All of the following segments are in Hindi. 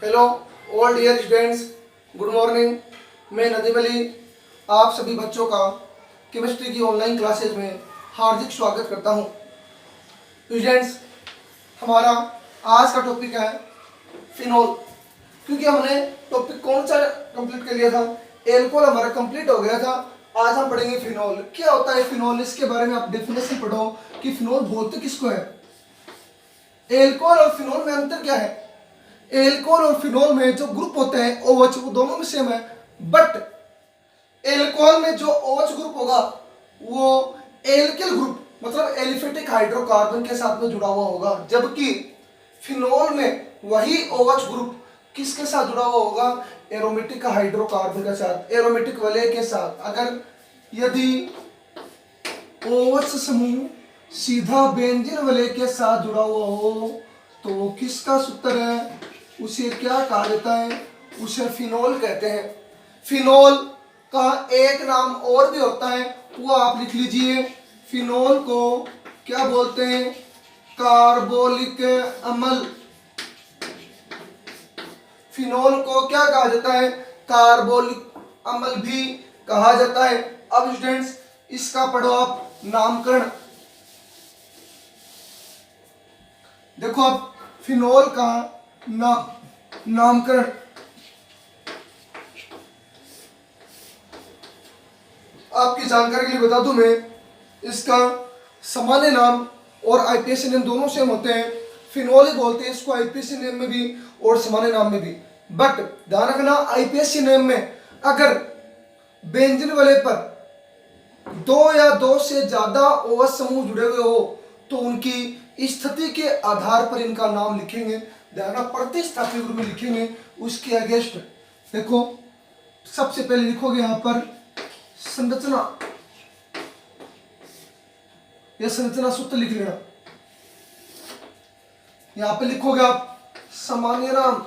Hello all dear students, good morning. मैं नदीम अली आप सभी बच्चों का केमिस्ट्री की ऑनलाइन क्लासेज में हार्दिक स्वागत करता हूं। स्टूडेंट्स, हमारा आज का टॉपिक है फिनॉल। क्योंकि हमने टॉपिक कौन सा कंप्लीट कर लिया था, एल्कोहल हमारा कंप्लीट हो गया था। आज हम पढ़ेंगे फिनॉल। क्या होता है फिनॉल, इसके बारे में आप डेफिनेशन पढ़ो कि फिनॉल बोलते किसको है। एल्कोहल और फिनॉल में अंतर क्या है। एल्कोहल और फिनॉल में जो ग्रुप होते हैं OH वो दोनों में सेम है, बट एल्कोहल में जो OH ग्रुप होगा वो एल्किल ग्रुप मतलब एलिफेटिक हाइड्रोकार्बन के साथ में जुड़ा हुआ होगा, जबकि फिनॉल में वही OH ग्रुप किसके साथ जुड़ा हुआ होगा, एरोमेटिक हाइड्रोकार्बन के साथ, एरोमेटिक वलय के साथ। अगर यदि OH समूह सीधा बेंजीन वलय के साथ जुड़ा हुआ हो तो वो किसका सूत्र है, उसे क्या कहा जाता है, उसे फिनॉल कहते हैं। फिनॉल का एक नाम और भी होता है, वो आप लिख लीजिए। फिनॉल को क्या बोलते हैं, कार्बोलिक अम्ल। फिनॉल को क्या कहा जाता है, कार्बोलिक अम्ल भी कहा जाता है। अब स्टूडेंट्स इसका पढ़ो आप नामकरण। देखो अब फिनॉल का नामकरण। आपकी जानकारी के लिए बता दूं मैं, इसका सामान्य नाम और आईपीएसी नेम दोनों सेम होते हैं। फिनॉल ही बोलते हैं इसको आईपीएसी नेम में भी और सामान्य नाम में भी। बट ध्यान रखना, आईपीएसी नेम में अगर बेंजीन वाले पर दो या दो से ज्यादा OH समूह जुड़े हुए हो तो उनकी स्थिति के आधार पर इनका नाम लिखेंगे। ध्यान, प्रतिस्थापी रूप में लिखेंगे उसके अगेंस्ट। देखो सबसे पहले लिखोगे यहां पर संरचना, यह संरचना सूत्र लिख लेना। यहां पे लिखोगे आप सामान्य नाम,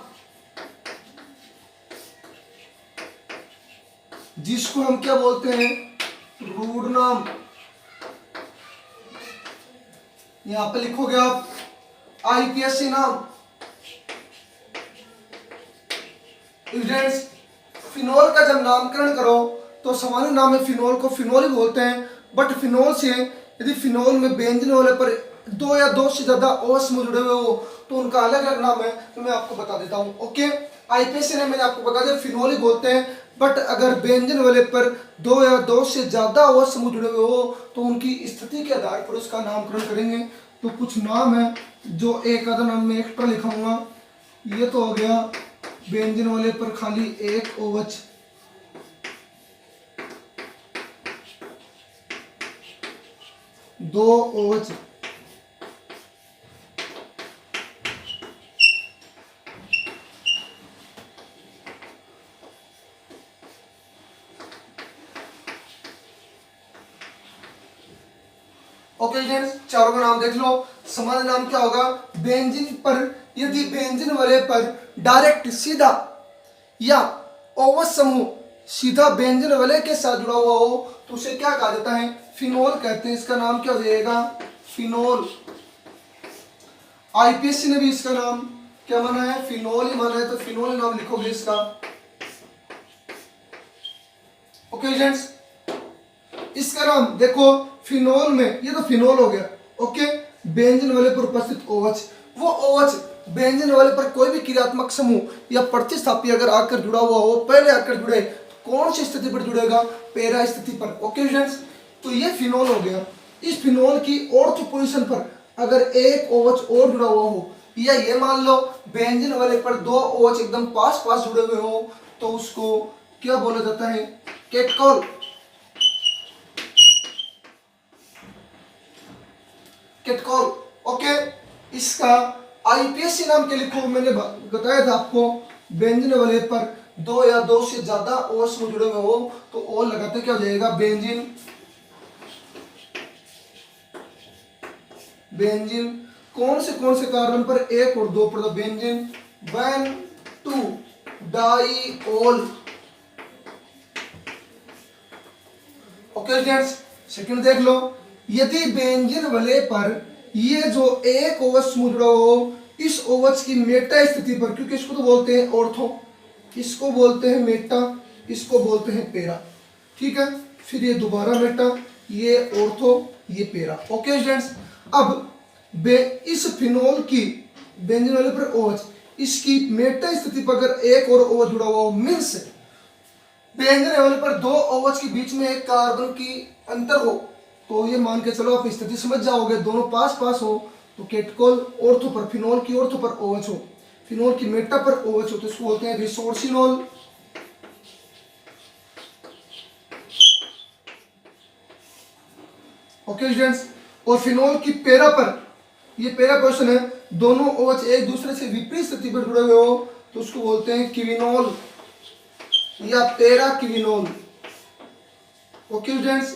जिसको हम क्या बोलते हैं, रूढ़ नाम। यहां पे लिखोगे आप आईपीएसी नाम। स्टूडेंट्स, फिनॉल का जब नामकरण करो तो सामान्य नाम में फिनॉल को फिनॉल ही बोलते हैं, बट फिनॉल से यदि फिनॉल में बेंजीन वाले पर दो या दो से ज्यादा OH समूह जुड़े हुए हो तो उनका अलग अलग नाम है, तो मैं आपको बता देता हूं। ओके, आईपीएसी ने मैंने आपको बता दिया फिनॉल ही बोलते हैं, बट अगर बेंजीन वाले पर दो या दो से ज्यादा OH समूह जुड़े हुए हो तो उनकी स्थिति के आधार पर उसका नामकरण करेंगे। तो कुछ नाम है जो एक आधा नाम में एक्स्ट्रा लिखाऊंगा। ये तो हो गया बेंजीन वाले पर खाली एक OH, दो OH, ओके फ्रेंड्स, चारों का नाम देख लो। सामान्य नाम क्या होगा, बेंजीन पर यदि बेंजीन वाले पर डायरेक्ट सीधा या OH समूह सीधा बेंजीन वाले के साथ जुड़ा हुआ हो तो उसे क्या कहा जाता है, फिनॉल कहते हैं। इसका नाम क्या हो जाएगा, फिनॉल। आईपीएसी ने भी इसका नाम क्या माना है, फिनॉल ही माना है, तो फिनॉल नाम लिखोगे इसका। ओके फ्रेंड्स, इसका नाम देखो, फिनॉल में ये तो फिनॉल हो गया। ओके, बेंजीन वाले पर उपस्थित OH, वो OH बेंजीन वाले पर कोई भी क्रियात्मक समूह या प्रतिस्थापी अगर आकर जुड़ा हुआ हो, पहले आकर जुड़े, कौन सी स्थिति पर जुड़ेगा, पैरा स्थिति पर। ओके फ्रेंड्स, तो ये फिनॉल हो गया। इस फिनॉल की ऑर्थो पोजीशन पर अगर एक OH और जुड़ा हुआ हो, या ये मान लो बेंजीन वाले पर दो OH एकदम पास पास जुड़े हुए हो तो उसको क्या बोला जाता है, कैटकॉल। कैटकॉल। ओके, इसका आईपीएसी नाम के लिखो, मैंने बताया था आपको, बेंजीन वाले पर दो या दो से ज्यादा OH में जुड़े हुए हो तो O लगाते क्या हो जाएगा, बेंजीन। बेंजीन कौन से कार्बन पर, एक और दो पर, benzene 1 2 diol. Okay friends, second देख लो, यदि बेंजीन वाले पर ये जो एक OH समूह जुड़ा हो इस OH की मेटा स्थिति पर, क्योंकि इसको तो बोलते हैं ऑर्थो, इसको बोलते हैं मेटा, इसको बोलते हैं पेरा, ठीक है। फिर ये दोबारा मेटा, ये ऑर्थो, ये पेरा। ओके स्टूडेंट्स, अब इस फिनोल की बेंजीन वाले पर OH, इसकी मेटा स्थिति पर अगर एक और OH जुड़ा हुआ हो, मीन्स बेंजीन लेवल पर दो OH के बीच में एक कार्बन की अंतर हो, तो ये मान के चलो आप स्थिति समझ जाओगे, दोनों पास पास हो तो केटकोल ऑर्थो पर, फिनोल की ऑर्थो पर OH हो, फिनोल की मेटा पर OH हो, तो इसको बोलते हैं रिसोर्सिनोल। ओके स्टूडेंट्स, और फिनोल की पेरा पर, ये पेरा क्वेश्चन है, दोनों OH एक दूसरे से विपरीत स्थिति पर जुड़े हुए हो तो उसको बोलते हैं क्विनोल या पेरा क्विनोल। ओके स्टूडेंट्स,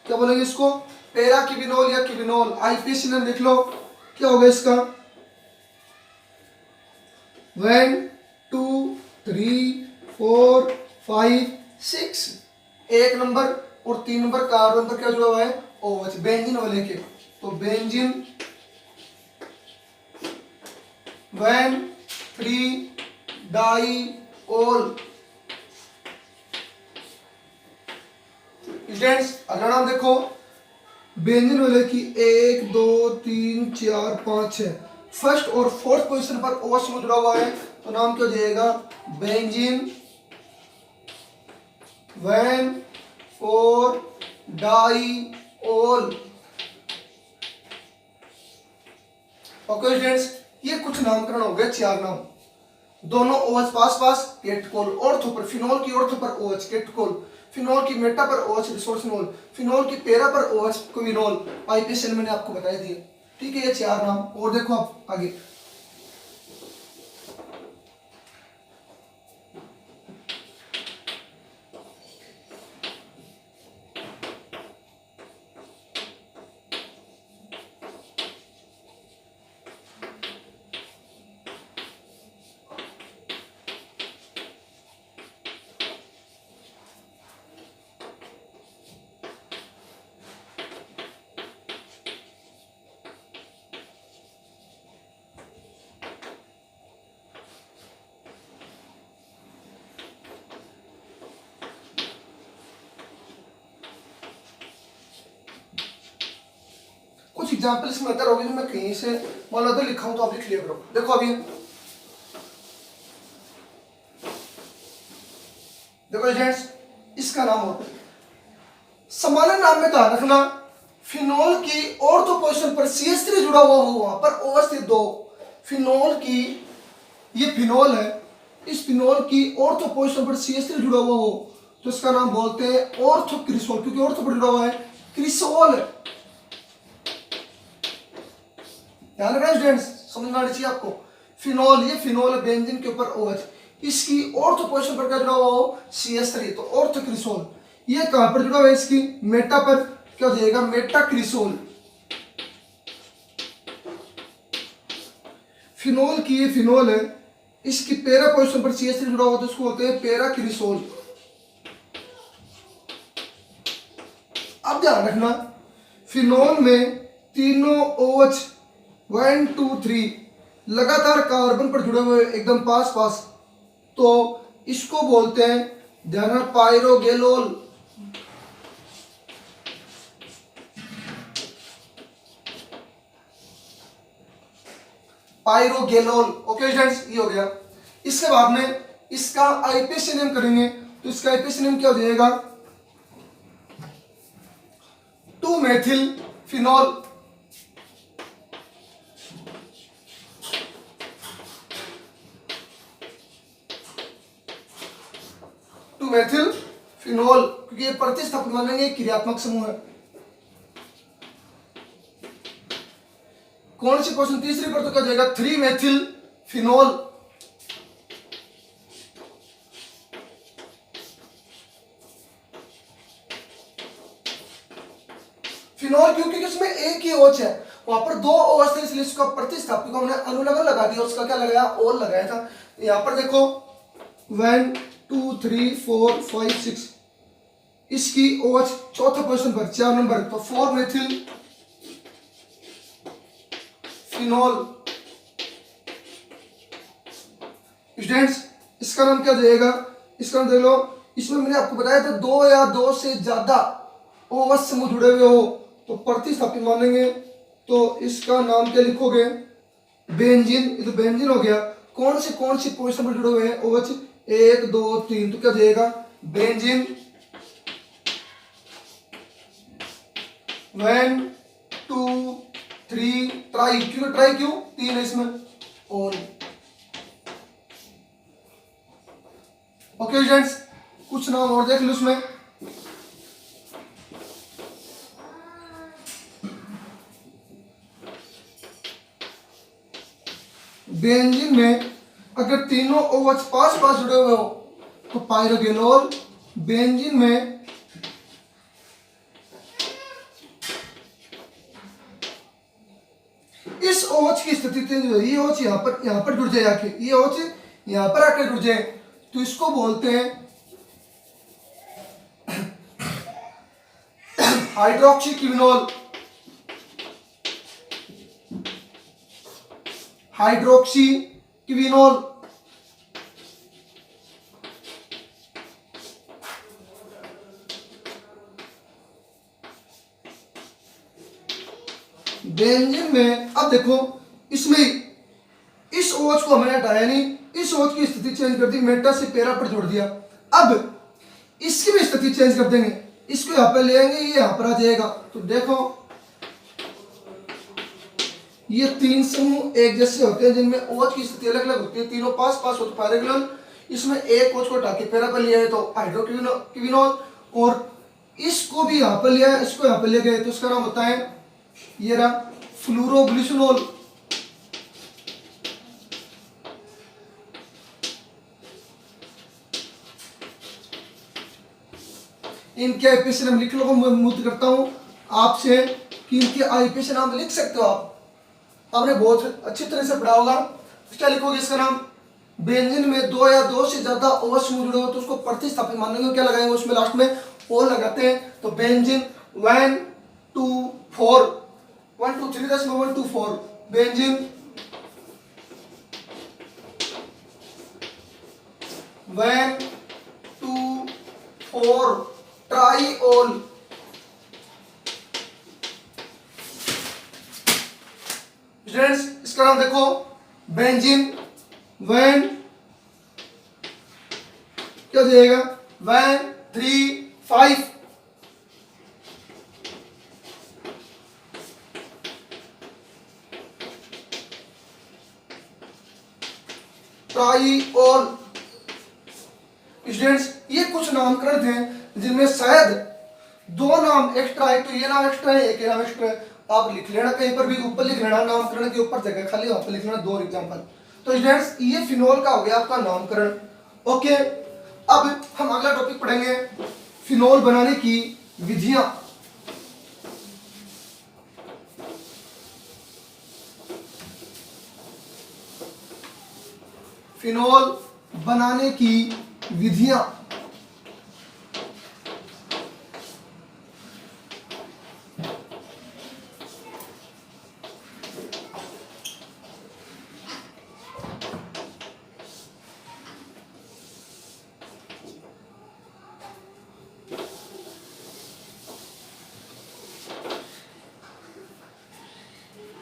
क्या बोलेंगे इसको, पेरा क्विनोल या क्विनोल। आईपीसी ने लिख लो, क्या होगा इसका 1 2 3 4 5 6, एक नंबर और 3 नंबर कार्बन पर क्या जुड़ा हुआ है, OH, बेंजीन वाले के, तो बेंजीन 1 3 डाइओल। स्टूडेंट्स अगला नाम देखो, बेंजीन वाले की 1 2 3 4 5 6, फर्स्ट और फोर्थ पोजीशन पर OH में जुड़ा हुआ है, तो नाम क्या हो जाएगा, बेंजीन 1 4 डाइओल। ओके स्टूडेंट्स, ये कुछ नामकरण हो गए, 4 नाम, दोनों OH पास पास, केटकोल, ऑर्थो पर, फिनोल की ऑर्थो पर OH केटकोल, फिनोल की मेटा पर OH रिसोर्सिनोल, फिनोल की पेरा पर OH क्विनोल। आईपीएसएन मैंने आपको बताई दिए, ठीक है, ये 4 नाम। और देखो आप आगे, कुछ एग्जांपल इसमें अंदर होगी, मैं कहीं से मान लो तो लिखा हूं तो आप लिख लिया करो। देखो अभी देखो स्टूडेंट्स, इसका नाम होता है, सामान्य नाम में ध्यान रखना, फिनोल की ऑर्थो पोजीशन पर CH3 जुड़ा हुआ हो, वहां पर OH थे 2, फिनोल की, ये फिनोल है, इस फिनोल की ऑर्थो पोजीशन पर CH3 जुड़ा हुआ हो तो इसका नाम बोलते हैं ऑर्थो क्रिसोल, क्योंकि ऑर्थो पर जुड़ा हुआ है, क्रिसोल। ध्यान रखना स्टूडेंट्स, समझना चाहिए आपको, फिनोल, ये फिनोल है, बेंजीन के ऊपर OH, इसकी ऑर्थो पोजीशन पर क्या जुड़ा हुआ हो, CH3, तो ऑर्थो क्रिसोल। ये कहां पर जुड़ा हुआ है, इसकी मेटा पर, क्या हो जाएगा, मेटा क्रिसोल। फिनोल की, ये फिनोल है, इसकी पेरा पोजीशन पर CH3 जुड़ा हुआ तो इसको बोलते हैं पेरा क्रिसोल। अब ध्यान रखना, फिनोल में तीनों OH 1 2 3 लगातार कार्बन पर जुड़े हुए एकदम पास पास, तो इसको बोलते हैं, ध्यान रखना, पायरोगेलोल। पायरोगेलोल। ओके स्टूडेंट्स, ये हो गया। इसके बाद में इसका आईपीसी नेम करेंगे, तो इसका आईपीसी नेम क्या हो जाएगा, 2 मेथिल फिनोल। 2 मेथिल फिनोल, क्योंकि ये प्रतिस्थापन मानेंगे, क्रियात्मक समूह है। कौन सी क्वेश्चन, तीसरी पर, तो क्या जाएगा 3 मेथिल फिनोल। फिनोल क्योंकि इसमें एक ही OH है, वहां पर 2 OH थे, इसलिए इसका प्रतिस्थापन को हमने अनुलग्न लगा दिया, उसका क्या लगाया, और लगाया था। यहां पर देखो 1 2 3 4 5 6, इसकी OH चौथे पोजीशन पर, 4 नंबर, तो 4 मेथिल फिनोल। स्टूडेंट्स इसका नाम क्या जाएगा, इसका नाम देख लो। इसमें मैंने आपको बताया था दो या दो से ज्यादा OH समूह जुड़े हुए हो तो प्रतिस्थापित मानेंगे। तो इसका नाम क्या लिखोगे, बेंजीन। ये तो बेंजीन हो गया। कौन सी पोजीशन पर जुड़े हुए हैं OH, 1 2 3, तो क्या जाएगा बेंजीन। 1 2 3 ट्राई, क्यों ट्राई, क्यों 3 है इसमें, और ओके स्टूडेंट्स कुछ नाम और देख लो इसमें। बेंजीन में अगर तीनों OH पास पास जुड़े हुए हो तो पायरोगेनोल। बेंजीन में इस OH की स्थिति चेंज हो, ये OH यहाँ पर जुड़ जाए आके, ये OH यहाँ पर आकर जुड़ जाए तो इसको बोलते हैं हाइड्रोक्सीक्विनोल। हाइड्रोक्सीक्विनोल। बेंजीन में अब देखो इसमें इस OH को हमने हटाया नहीं, इस OH की स्थिति चेंज कर दी, मेटा से पैरा पर जोड़ दिया। अब इसकी भी स्थिति चेंज कर देंगे, इसको यहां पर ले आएंगे, ये यहां पर आ जाएगा। तो देखो ये 3 समूह एक जैसे होते हैं जिनमें OH की स्थिति अलग अलग होती है, तीनों पास पास होते पायरोगेनोल। इसमें एक OH को हटा के पैरा पर लिया है तो हाइड्रोक्विनोल, और इसको भी यहां पर लिया है, इसको यहां पर ले गए तो इसका नाम होता है ये रहा फ्लूरोग्लिसरॉल। इनके आईपीएस नाम लिख लो, मैं उम्मीद करता हूं आपसे कि इनके आईपीएस नाम लिख सकते हो आप, आपने बहुत अच्छी तरह से पढ़ा होगा। क्या लिखोगे इसका नाम, बेंजीन में दो या दो से ज्यादा OH समूह जुड़े हो तो उसको प्रतिस्थापित मानेंगे, क्या लगाएंगे उसमें लास्ट में O लगाते हैं। तो बेंजीन 1 2 4 1 2 3 1 2 4 बेंजीन 1 2 4 ट्राईओल। स्टूडेंट्स इसका नाम देखो बेंजीन 1 क्या जाएगा 1 3 5 ट्राईओल। स्टूडेंट्स ये कुछ नामकरण थे जिनमें शायद दो नाम एक्स्ट्रा है, तो ये नाम एक्स्ट्रा है, एक नाम एक्स्ट्रा है, आप लिख लेना कहीं पर भी ऊपर लिख लेना, नामकरण के ऊपर जगह खाली वहां पर लिख लेना 2 एग्जांपल। तो स्टूडेंट्स ये फिनोल का हो गया आपका नामकरण। ओके अब हम अगला टॉपिक पढ़ेंगे फिनोल बनाने की विधियां। फिनोल बनाने की विधियां।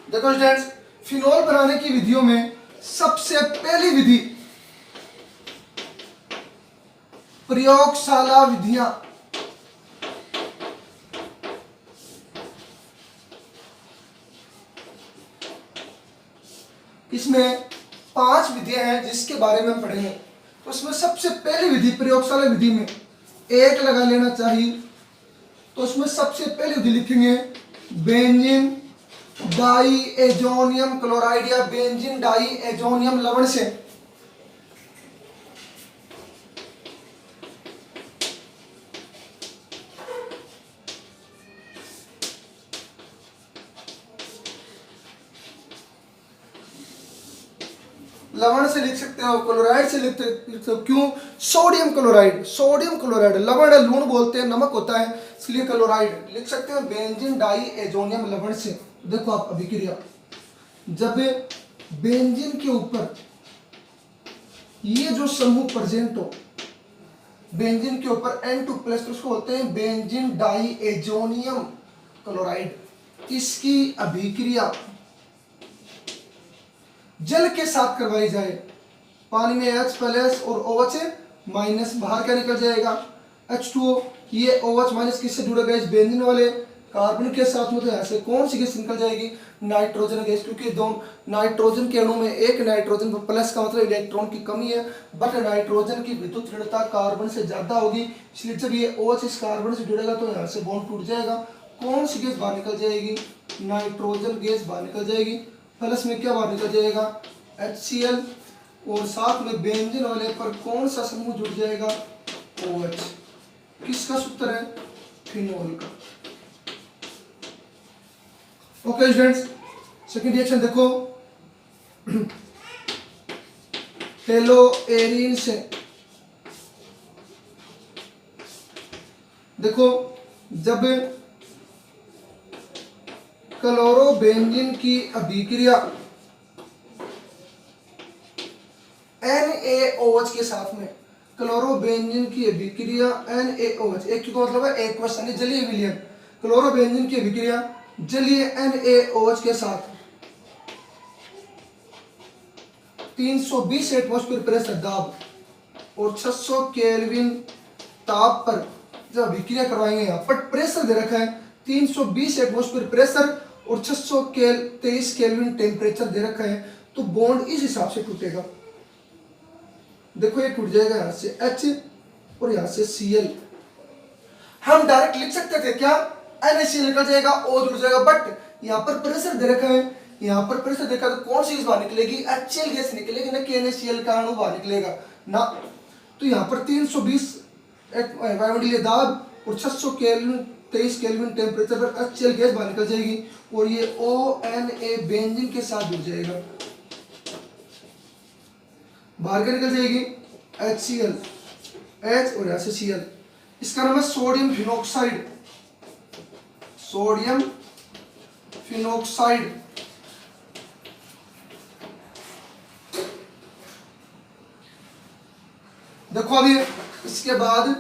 देखो स्टूडेंट्स फिनोल बनाने की विधियों में सबसे पहली विधि प्रयोगशाला विधियां। इसमें 5 विधियां हैं जिसके बारे में हम पढ़ेंगे। तो इसमें सबसे पहली विधि प्रयोगशाला विधि में 1 लगा लेना चाहिए। तो उसमें सबसे पहली विधि लिखेंगे बेंजीन डाईएजोनियम क्लोराइड या बेंजीन डाईएजोनियम लवण से लवण से लिख सकते हो, क्लोराइड से लिख सकते हो। क्यों सोडियम क्लोराइड, सोडियम क्लोराइड लवण है, लूण बोलते हैं, नमक होता है, इसलिए क्लोराइड लिख सकते हो बेंजीन डाईएजोनियम लवण से। देखो आप अभिक्रिया, जब बेंजीन के ऊपर ये जो समूह प्रेजेंट हो बेंजीन के ऊपर N2+ तो उसको होते हैं बेंजीन डाइएजोनियम क्लोराइड। इसकी अभिक्रिया जल के साथ करवाई जाए, पानी में H+ और OH- बाहर क्या निकल जाएगा H2O। ये OH- किससे जुड़ेगा, इस बेंजीन वाले कार्बन के साथ में, तो यहाँ से कौन सी गैस निकल जाएगी, नाइट्रोजन गैस, क्योंकि दोनों नाइट्रोजन के अणु में एक नाइट्रोजन प्लस का मतलब इलेक्ट्रॉन की कमी है, बट नाइट्रोजन की विद्युत ऋणता कार्बन से ज्यादा होगी, इसलिए जब ये OH इस कार्बन से जुड़ेगा तो यहाँ से बॉन्ड टूट जाएगा। कौन सी गैस बाहर निकल जाएगी, नाइट्रोजन गैस बाहर निकल जाएगी, प्लस में क्या बाहर निकल जाएगा HCl, और साथ में बेंजीन वाले पर कौन सा समूह जुड़ जाएगा OH। किसका सूत्र है, फिनोल का। ओके स्टूडेंट्स, सेकंड रिएक्शन देखो, टेलोएरिन से देखो, जब क्लोरोबेंजीन की अभिक्रिया NaOH के साथ में, क्लोरोबेंजीन की अभिक्रिया NaOH, एक का मतलब है एक्वस यानी जलीय विलयन, क्लोरोबेंजीन की अभिक्रिया जलीय NaOH के साथ 320 एटमॉस्फेयर प्रेशर दाब और 600 केल्विन ताप पर जब अभिक्रिया करवाएंगे, यहाँ पर प्रेशर दे रखा है 320 एटमॉस्फेयर प्रेशर और 23 केल्विन टेम्परेचर दे रखा है, तो बॉन्ड इस हिसाब से टूटेगा। देखो ये टूट जाएगा यहाँ से H और यहाँ से Cl। हम डायरेक्ट लिख सकते थे क्या, NaCl निकल जाएगा, O जुड़ जाएगा, बट यहाँ पर प्रेशर दे रखा है, यहाँ पर प्रेशर देखा तो कौन सी गैस बाहर निकलेगी, HCl गैस निकलेगी ना कि NaCl का अणु बाहर निकलेगा ना। तो यहाँ पर 320 वायुमंडलीय दाब और 600 केल्विन 23 केल्विन टेम्परेचर पर HCl गैस बाहर निकल जाएगी और ये ONa बेंजीन के साथ जुड़ जाएगा। बाहर क्या निकल जाएगी HCl, H और यहाँ से Cl। इसका नाम है सोडियम फिनोक्साइड, सोडियम फिनोक्साइड। देखो अभी इसके बाद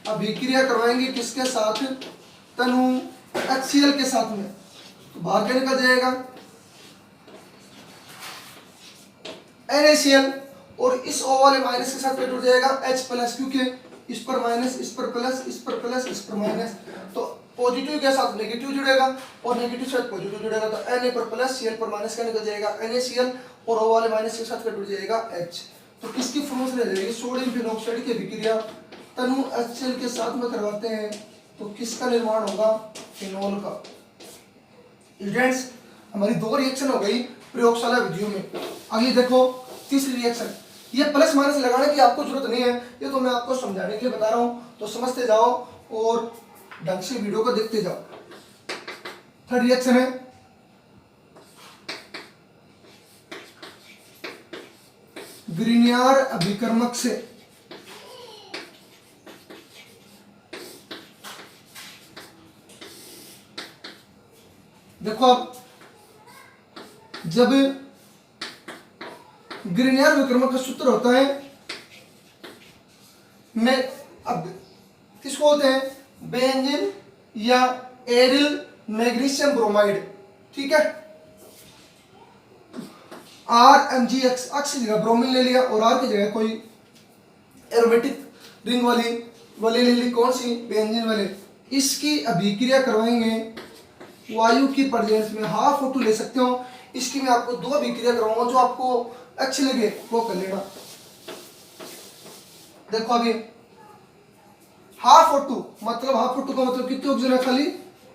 अभिक्रिया करवाएंगे किसके साथ, तनु HCl के साथ में, तो बाहर क्या निकल जाएगा NaCl और इस O वाले माइनस के साथ क्या जुड़ जाएगा H+, क्योंकि इस पर माइनस, इस पर प्लस, इस पर प्लस, इस पर माइनस, तो पॉजिटिव के साथ नेगेटिव जुड़ेगा और नेगेटिव से पॉजिटिव जुड़ेगा, तो Na पर प्लस Cl पर माइनस का निकल जाएगा NaCl और O वाले माइनस के साथ क्या जुड़ जाएगा H। तो किसकी फॉर्म से रह जाएगी, सोडियम फिनोक्साइड की अभिक्रिया तनु HCl के साथ में करवाते हैं तो किसका निर्माण होगा, फिनोल का। स्टूडेंट्स, हमारी 2 रिएक्शन हो गई प्रयोगशाला विधियों में। अगली देखो तीसरी रिएक्शन, ये प्लस माइनस लगाने की आपको जरूरत नहीं है, ये तो मैं आपको समझाने के लिए बता रहा हूं, तो समझते जाओ और ढंग से वीडियो को देखते जाओ। थर्ड रिएक्शन है ग्रिनियर अभिकर्मक से देखो, अब जब ग्रिनियर अभिकर्मक का सूत्र होता है, मैं अब किसको होते हैं, बेंजीन या एरिल मैग्नीशियम ब्रोमाइड, ठीक है, RMgX, अक्स की जगह ब्रोमीन ले लिया और R की जगह कोई एरोमेटिक रिंग वाली ले ली, कौन सी, बेंजीन वाले। इसकी अभिक्रिया करवाएंगे वायु की प्रेजेंस में, ½ O2 ले सकते हो। इसकी मैं आपको 2 अभिक्रिया करवाऊंगा, जो आपको अच्छे लगे वो कर लेना। देखो अभी ½ O2 मतलब ½ O2 का मतलब कितने ऑक्सीजन है, खाली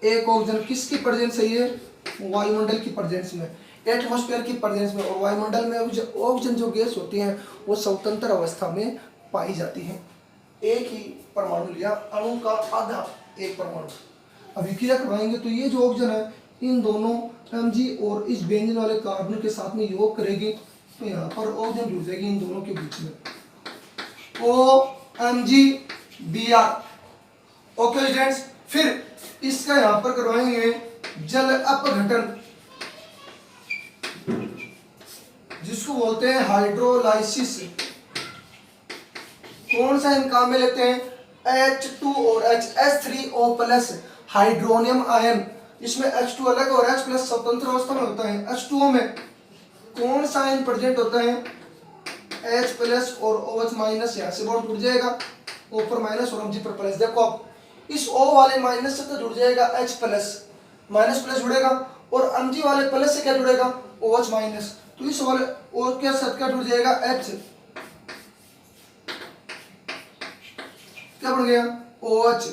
1 ऑक्सीजन। किसकी प्रेजेंस है ये, वायुमंडल की प्रेजेंस में, एटमॉस्फेयर की प्रेजेंस में। और वायुमंडल में ऑक्सीजन जो गैस होती है वो स्वतंत्र अवस्था में पाई जाती है, एक ही परमाणु लिया, अणु का आधा एक परमाणु। अभिक्रिया करवाएंगे तो ये जो ऑक्सीजन है इन दोनों Mg और इस बेंजीन वाले कार्बन के साथ में योग करेगी, तो यहाँ पर ऑक्सीजन जुड़ जाएगी इन दोनों के बीच में, OMgBr। ओके स्टूडेंट्स, फिर इसका यहाँ पर करवाएंगे जल अपघटन, जिसको बोलते हैं हाइड्रोलाइसिस। कौन सा इन काम में लेते हैं? H2 और H3O प्लस हाइड्रोनियम आयन, इसमें H2 अलग और H प्लस स्वतंत्र अवस्था में होता है। H2O में कौन सा आयन प्रेजेंट होता है? H प्लस और OH माइनस, यहाँ से बॉन्ड टूट जाएगा, O पर माइनस और Mg पर प्लस। देखो आप इस O वाले माइनस से तो जुड़ जाएगा H प्लस, माइनस प्लस जुड़ेगा, और Mg वाले प्लस से क्या जुड़ेगा? OH minus. तो इस वाले O के साथ क्या जुड़ जाएगा? H, क्या बन गया? OH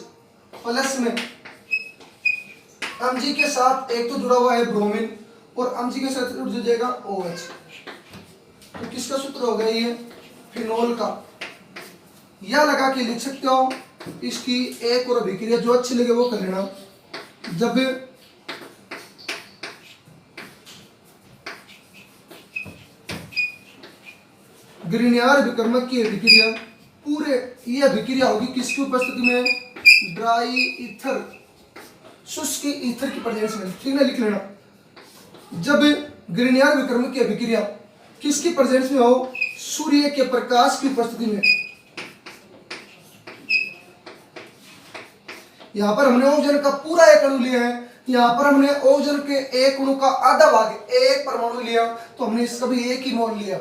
प्लस में Mg के साथ एक तो जुड़ा हुआ है ब्रोमीन, और Mg के साथ जुड़ जाएगा OH। तो किसका सूत्र हो गया ये? फिनोल का। या लगा के लिख सकते हो, इसकी एक और अभिक्रिया जो अच्छी लगे वो कर लेना। जब ग्रिनियर विक्रमक की अभिक्रिया पूरे, ये अभिक्रिया होगी किसकी उपस्थिति में? ड्राई ईथर, शुष्क ईथर की प्रेजेंस में। ठीक है, लिख लेना। जब ग्रिनियर विक्रमक की अभिक्रिया किसकी प्रेजेंस में हो? सूर्य के प्रकाश की उपस्थिति में। यहां पर हमने ऑक्सीजन का पूरा एक अणु लिया है, यहां पर हमने ऑक्सीजन के एक अणु का आधा भाग, एक परमाणु लिया, तो हमने इसका भी एक ही मोल लिया।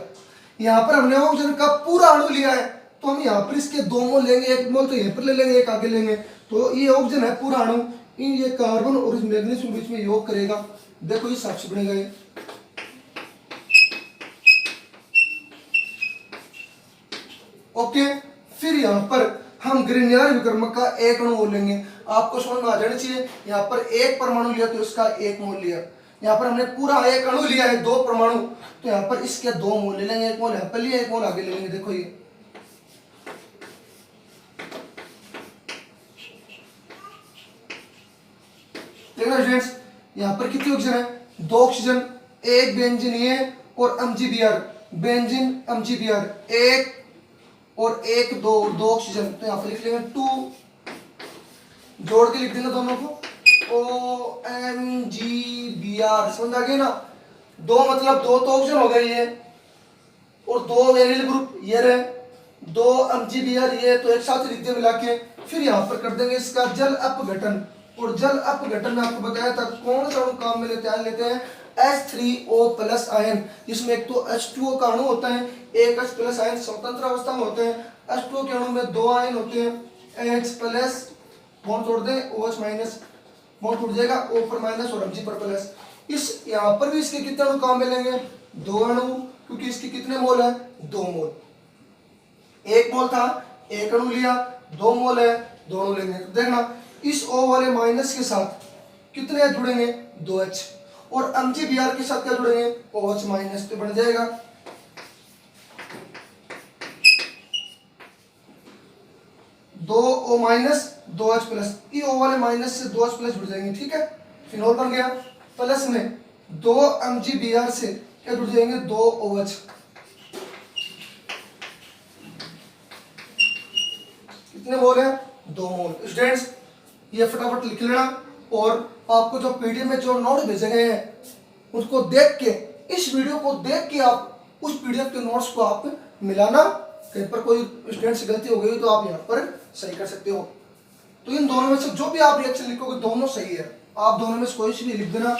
यहां पर हमने ऑक्सीजन का पूरा अणु लिया है, तो हम यहाँ पर इसके 2 मोल लेंगे, एक मोल तो यहीं पर ले लेंगे, एक आगे लेंगे। तो ये ऑक्सीजन है पूरा अणु, ये कार्बन और इस मैग्नीशियम के बीच में योग करेगा। देखो इस हिसाब से बनेगा ये। ओके, फिर यहाँ पर हम ग्रिनियर विक्रमक का एक अणु मोल लेंगे। आपको समझ में आ जाना चाहिए, यहाँ पर एक परमाणु लिया तो इसका एक मोल लिया। यहाँ पर हमने पूरा एक अणु लिया है, 2 परमाणु, तो यहाँ पर इसके 2 मोल ले लेंगे, एक मोल यहाँ पर लिया, एक मोल आगे ले लेंगे। देखो ये देखना स्टूडेंट्स, यहाँ पर कितनी ऑक्सीजन है? 2 ऑक्सीजन, एक बेंजीन ये और MgBr, बेंजीन MgBr, एक और एक, 2 ऑक्सीजन, तो यहाँ पर लिख लेंगे 2, जोड़ के लिख देंगे दोनों को OMgBr। समझ आ गया ना? 2 मतलब 2 तो ऑक्सीजन हो गई है, और 2 एरियल ग्रुप ये रहे, 2 MgBr ये, तो एक साथ लिख दिया मिला के। फिर यहाँ पर कर देंगे इसका जल अपघटन, और जल अपघटन में आपको बताया था कौन सा अणु काम में लेते हैं? H3O प्लस आयन, जिसमें एक तो H2O का अणु होता है, एक H प्लस आयन स्वतंत्र अवस्था में होते हैं। H2O के अणु में 2 आयन होते हैं, H प्लस बॉन्ड तोड़ दें, OH माइनस बॉन्ड टूट जाएगा, O पर माइनस और Mg पर प्लस। इस यहाँ पर भी इसके कितने अणु काम में लेंगे? 2 अणु, क्योंकि इसके कितने मोल है? 2 मोल। 1 मोल था, एक अणु लिया, 2 मोल है, 2 अणु लेंगे। तो देखना इस O वाले माइनस के साथ कितने जुड़ेंगे? 2H, और MgBr के साथ क्या जुड़ेंगे? OH माइनस, तो बन जाएगा 2O माइनस 2H प्लस, ये O वाले माइनस से 2H प्लस जुड़ जाएंगे। ठीक है, फिनोल बन गया। प्लस में 2 MgBr से क्या जुड़ जाएंगे? 2 OH। कितने मोल है? 2 मोल। स्टूडेंट्स ये फटाफट लिख लेना, और आपको जो पीडीएफ में जो नोट भेजे गए हैं उसको देख के, इस वीडियो को देख के आप उस पीडीएफ के नोट्स को आप मिलाना। कहीं पर कोई स्टूडेंट से गलती हो गई तो आप यहाँ पर सही कर सकते हो। तो इन दोनों में से जो भी आप रिएक्शन लिखोगे दोनों सही है, आप दोनों में से कोई सी भी लिख देना,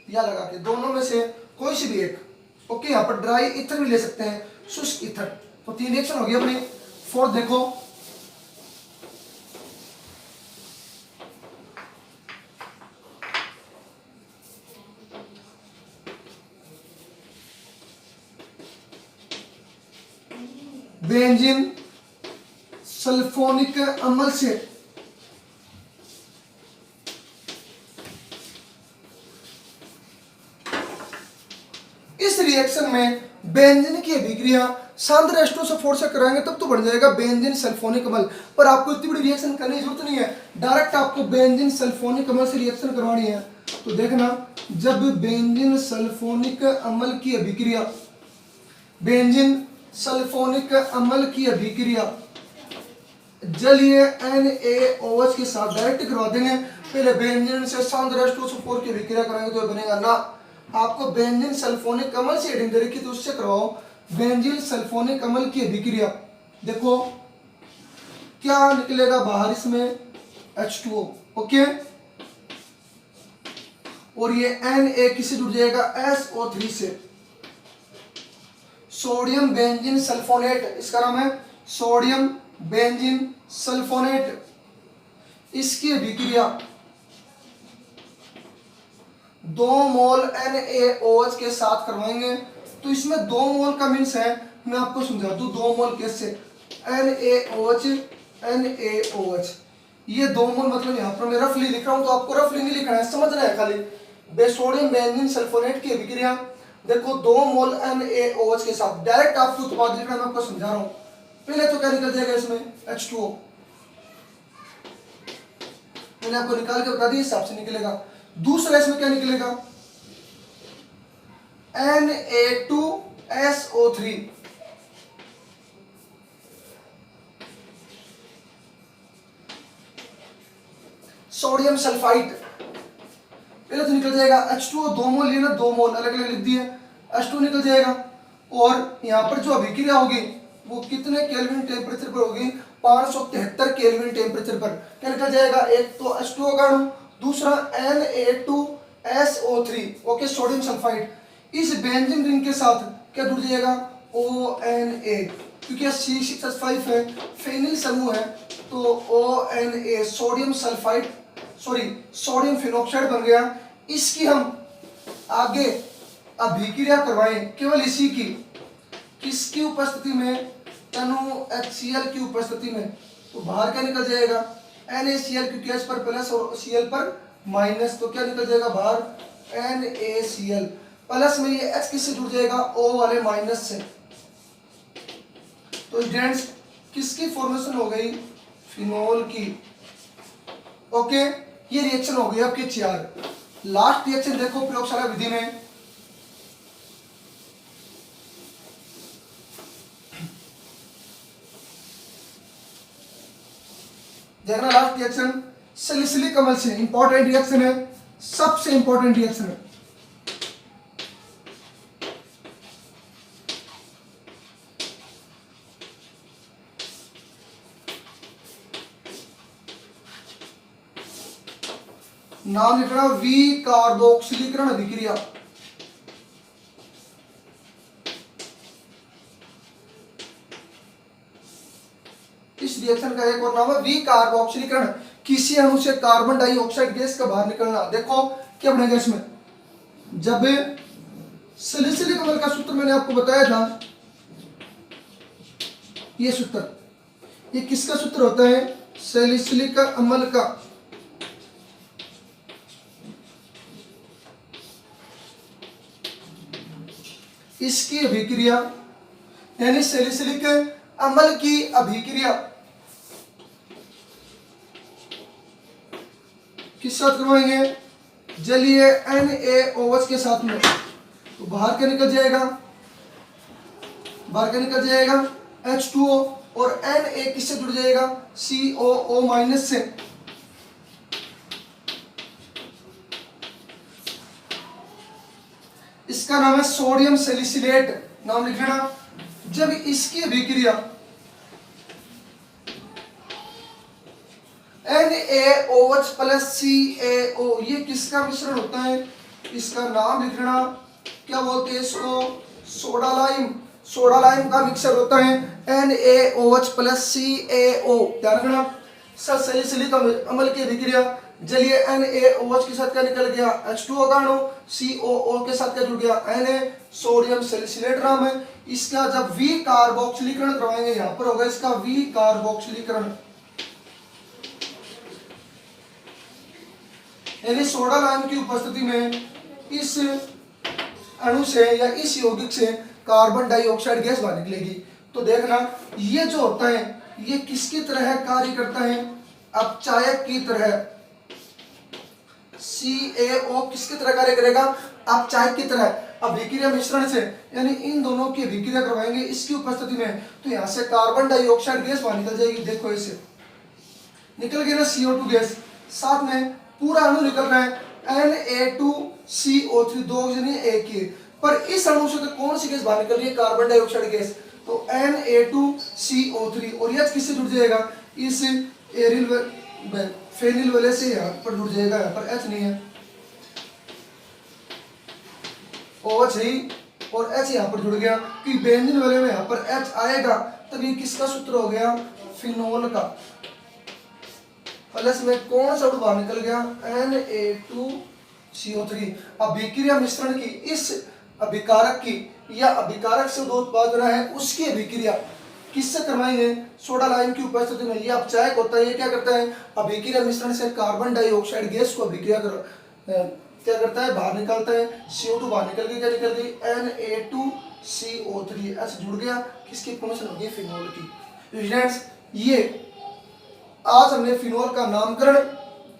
या लगा के दोनों में से कोई सी भी एक। ओके, यहाँ पर ड्राई ईथर भी ले सकते हैं, शुष्क ईथर। तो 3 रिएक्शन हो गई अपनी। 4 देखो, बेंजीन सल्फोनिक अम्ल से इस रिएक्शन में बेंजीन की अभिक्रिया सांद्र H2SO4 से कराएंगे तब तो बन जाएगा बेंजीन सल्फोनिक अम्ल। पर आपको इतनी बड़ी रिएक्शन करने की जरूरत नहीं है, डायरेक्ट आपको बेंजीन सल्फोनिक अम्ल से रिएक्शन करवानी है। तो देखना, जब बेंजीन सल्फोनिक अम्ल की अभिक्रिया, बेंजीन सल्फोनिक अम्ल की अभिक्रिया जलीय NaOH के साथ डायरेक्ट करवा देंगे। पहले बेंजीन से सांद्र H2SO4 की अभिक्रिया कराएंगे तो बनेगा ना, आपको बेंजीन सल्फोनिक अम्ल से हेडिंग दे रखी तो उससे करवाओ। बेंजीन सल्फोनिक अम्ल की अभिक्रिया, देखो क्या निकलेगा बाहर इसमें, H2O। ओके, और ये Na किससे जुड़ जाएगा, SO3 से। सोडियम बेंजीन सल्फोनेट, इसका नाम है सोडियम बेंजीन सल्फोनेट। इसकी अभिक्रिया 2 मोल NaOH के साथ करवाएंगे। तो इसमें 2 मोल का मीन्स है, मैं आपको समझा दूं 2 मोल कैसे, NaOH, ये 2 मोल मतलब यहाँ पर मैं रफली लिख रहा हूँ, तो आपको रफली नहीं लिखना है, समझना है खाली। बेसोडियम बेंजीन सल्फोनेट की अभिक्रिया देखो 2 मोल NaOH के साथ, डायरेक्ट आपको उत्पाद लिखना, मैं आपको समझा रहा हूँ। पहले तो क्या निकल जाएगा इसमें, H2O, मैंने आपको निकाल के बता दिया, हिसाब से निकलेगा। दूसरा इसमें क्या निकलेगा, Na2SO3, सोडियम सल्फाइड। पहले तो निकल जाएगा H2O, 2 मोल लिए ना, 2 मोल अलग अलग लिख दिए, H2 निकल जाएगा। और यहाँ पर जो अभिक्रिया होगी वो कितने केल्विन टेम्परेचर पर होगी, 573 केल्विन टेम्परेचर पर। क्या निकल जाएगा, एक तो H2O का अणु, दूसरा Na2SO3, ओके, सोडियम सल्फाइड। इस बेंजीन रिंग के साथ क्या जुड़ जाएगा, ONA, क्योंकि C6H5 है, फेनिल समूह है, तो ONA sodium sulphide, sorry sodium phenoxide बन गया। इसकी हम आगे अभिक्रिया करवाएं केवल इसी की, किसकी उपस्थिति में, तनु HCl की उपस्थिति में। तो बाहर क्या निकल जाएगा, NaCl, क्योंकि H पर प्लस और Cl पर माइनस, तो क्या निकल जाएगा बाहर, NaCl। प्लस में ये H किससे जुड़ जाएगा, O वाले माइनस से। तो स्टूडेंट्स किसकी फॉर्मेशन हो गई, फिनोल की। ओके, ये रिएक्शन हो गई आपके 4। लास्ट रिएक्शन देखो प्रयोगशाला विधि में, देखना लास्ट रिएक्शन सैलिसिलिक अम्ल से, इंपॉर्टेंट रिएक्शन है, सबसे इंपॉर्टेंट रिएक्शन है। नाम लिखना, वी कार्बोक्सिलीकरण अभिक्रिया। इस रिएक्शन का एक और नाम है वी कार्बोक्सिलीकरण, किसी अणु से कार्बन डाइऑक्साइड गैस का बाहर निकलना। देखो क्या बनेगा इसमें, जब सैलिसिलिक अम्ल का सूत्र मैंने आपको बताया था, ये सूत्र, ये किसका सूत्र होता है, सैलिसिलिक अम्ल का। इसकी अभिक्रिया यानी सैलिसिलिक अम्ल की अभिक्रिया किस साथ करवाएंगे, जलीय NaOH के साथ में। तो बाहर क्या निकल जाएगा, बाहर क्या निकल जाएगा, H2O, और Na किससे जुड़ जाएगा, COO माइनस से। इसका नाम है सोडियम सैलिसिलेट, नाम लिखना। जब इसकी अभिक्रिया NaOH प्लस CaO, ये किसका मिश्रण होता है, इसका नाम लिखना, क्या बोलते हैं इसको, सोडा लाइम। सोडा लाइम का मिक्सर होता है NaOH प्लस CaO, ध्यान रखना। सैलिसिलिक अम्ल की अभिक्रिया, जलीय NaOH के साथ क्या निकल गया, H2O का अणु, COO के साथ क्या जुड़ गया, Na, सोडियम सैलिसिलेट नाम है इसका। जब वी कार्बोक्सिलीकरण करवाएंगे, यहां पर होगा इसका वी कार्बोक्सिलीकरण, यानी सोडा लाइम की उपस्थिति में इस अणु से या इस यौगिक से कार्बन डाइऑक्साइड गैस बाहर निकलेगी। तो देखना ये जो होता है ये किसकी तरह कार्य करता है, अपचायक की तरह। CaO किसकी तरह कार्य करेगा, अपचायक की तरह। अभिक्रिया मिश्रण से, यानी इन दोनों की अभिक्रिया करवाएंगे इसकी उपस्थिति में, तो यहाँ से कार्बन डाइऑक्साइड गैस बाहर निकल जाएगी। देखो इसे निकल गई ना CO2 गैस, साथ में पूरा अणु निकल रहा है Na2CO3, 2 ऑक्सीजन एक ही, पर इस अणु से तो कौन सी गैस बाहर निकल रही है, कार्बन डाइऑक्साइड गैस। तो Na2CO3, और यह किससे जुड़ जाएगा, इस फेनिल वाले से यहाँ पर जुड़ जाएगा, यहाँ पर H नहीं है, OH नहीं और H यहाँ पर जुड़ गया कि बेंजीन वाले में यहाँ पर H आएगा, तब ये किसका सूत्र हो गया, फिनोल का। प्लस में कौन सा बाहर निकल गया, Na2CO3। अभिक्रिया मिश्रण की इस अभिकारक की या अभिकारक से जो उत्पाद बना है उसकी अभिक्रिया किससे करवाएंगे, सोडा लाइम की उपस्थिति में। ये अपचायक होता है, ये क्या करता है, अभिक्रिया मिश्रण से कार्बन डाइऑक्साइड गैस को अभिक्रिया क्या करता है, बाहर निकालता है। CO2 बाहर निकल गई, क्या निकल गई, Na2CO3, H जुड़ गया, किसकी फॉर्मेशन होगी, फिनोल की। स्टूडेंट्स ये आज हमने फिनोल का नामकरण,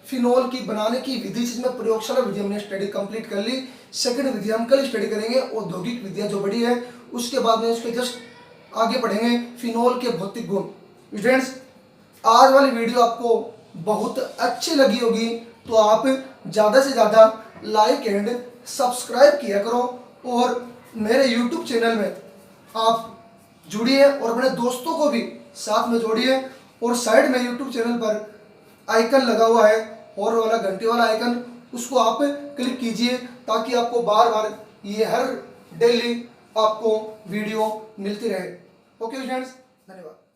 फिनोल की बनाने की विधि जिसमें प्रयोगशाला विधि हमने स्टडी कंप्लीट कर ली। सेकंड विधि हम कल स्टडी करेंगे, औद्योगिक विधियां जो बड़ी है, उसके बाद में उसके जस्ट आगे पढ़ेंगे फिनोल के भौतिक गुण। स्टूडेंट्स आज वाली वीडियो आपको बहुत अच्छी लगी होगी, तो आप ज़्यादा से ज़्यादा लाइक एंड सब्सक्राइब किया करो और मेरे यूट्यूब चैनल में आप जुड़िए और अपने दोस्तों को भी साथ में जोड़िए। और साइड में यूट्यूब चैनल पर आइकन लगा हुआ है और वाला घंटे वाला आइकन, उसको आप क्लिक कीजिए ताकि आपको बार बार ये हर डेली आपको वीडियो मिलती रहे। ओके स्टूडेंट्स, धन्यवाद।